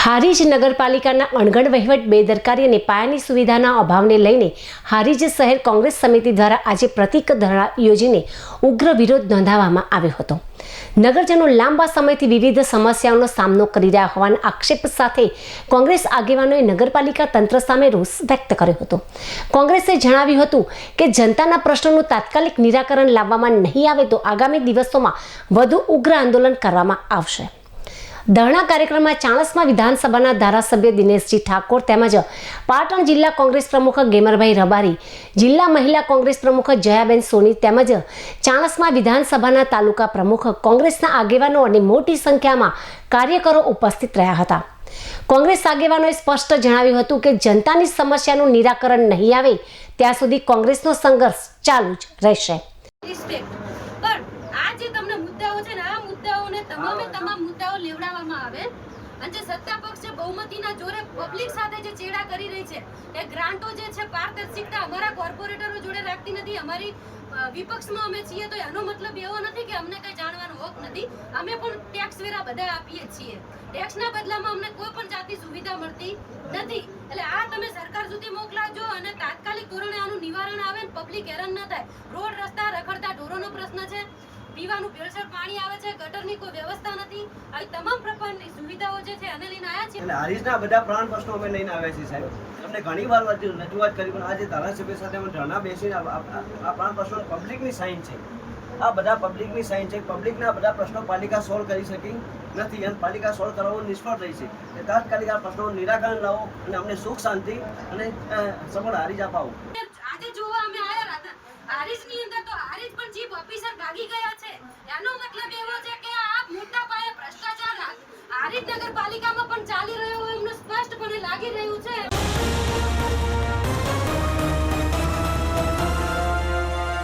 હારીજ નગરપાલિકાના અણઘડ વહીવટ, બેદરકારી અને પાયાની સુવિધાના અભાવને લઈને હારીજ શહેર કોંગ્રેસ સમિતિ દ્વારા આજે પ્રતિક ધરણા યોજીને ઉગ્ર વિરોધ નોંધાવવામાં આવ્યો હતો. નગરજનો લાંબા સમયથી વિવિધ સમસ્યાઓનો સામનો કરી રહ્યા હોવાના આક્ષેપ સાથે કોંગ્રેસ આગેવાનોએ નગરપાલિકા તંત્ર સામે રોષ વ્યક્ત કર્યો હતો. કોંગ્રેસે જણાવ્યું હતું કે જનતાના પ્રશ્નોનું તાત્કાલિક નિરાકરણ લાવવામાં નહીં આવે તો આગામી દિવસોમાં વધુ ઉગ્ર આંદોલન કરવામાં આવશે. ધરણા કાર્યક્રમમાં ચાણસ્મા વિધાનસભાના ધારાસભ્ય દિનેશજી ઠાકોર તેમજ પાટણ જિલ્લા કોંગ્રેસ પ્રમુખ ગેમરભાઈ રબારી, જિલ્લા મહિલા કોંગ્રેસ પ્રમુખ જયાબેન સોની તેમજ ચાણસ્મા વિધાનસભાના તાલુકા પ્રમુખ કોંગ્રેસના આગેવાનો અને મોટી સંખ્યામાં કાર્યકરો ઉપસ્થિત રહ્યા હતા. કોંગ્રેસ આગેવાનોએ સ્પષ્ટ જણાવ્યું હતું કે જનતાની સમસ્યાનું નિરાકરણ નહીં આવે ત્યાં સુધી કોંગ્રેસનો સંઘર્ષ ચાલુ જ રહેશે. તમામ મુદ્દાઓ લેવડાવવામાં આવે અને જે સત્તા પક્ષ છે બહુમતીના જોરે પબ્લિક સાથે જે ચેડા કરી રહી છે એ ગ્રાન્ટો જે છે પારદર્શિકતા અમારા કોર્પોરેટરો જોડે રાખતી નથી. અમારી વિપક્ષમાં અમે છીએ તો એનો મતલબ એવો નથી કે અમને કંઈ જાણવાનો હક નથી. અમે પણ ટેક્સ વેરા બધા આપીએ છીએ. ટેક્સના બદલામાં અમને કોઈ પણ જાતની સુવિધા મળતી નથી. એટલે આ તમે સરકાર સુધી મોકલાજો અને તાત્કાલિક ધોરણે આનું નિવારણ આવે ને પબ્લિક હેરાન ન થાય. રોડ રસ્તા રખડતા ઢોરોનો પ્રશ્ન છે, પીવાનું ભેળસેળ પાણી આવે છે, ગટરની કોઈ વ્યવસ્થા નથી. આવી તમામ પ્રકારની સુવિધાઓ જે છે એને લઈને આવ્યા છે. અને હારીજના બધા પ્રાણ પ્રશ્નો અમે લઈને આવ્યા છીએ સાહેબ. તમને ઘણી વાર રજૂઆત કરી પણ આજે ધારાસભ્ય સાથે અમે ધરણા બેસીને આ પ્રાણ પ્રશ્નો પબ્લિકની સાઇન છે. આ બધા પબ્લિકની સાઇન છે. પબ્લિકના બધા પ્રશ્નો પાલિકા સોલ્વ કરી શકી નથી અને પાલિકા સોલ્વ કરવામાં નિષ્ફળ રહી છે. તાત્કાલિક આ પ્રશ્નોનું નિરાકરણ લાવો અને અમને સુખ શાંતિ અને સફળ હારીજ અપાવો. આજે જોવા અમે આવ્યા હતા હારીજની અંદર તો હારીજ પણ ચીફ ઓફિસર ભાગી ગયા છે. એનો મતલબ એવો છે કે આ મોટા પાયે ભ્રષ્ટાચાર હારીજ નગરપાલિકામાં પણ ચાલી રહ્યો હોય એમનું સ્પષ્ટપણે લાગી રહ્યું છે.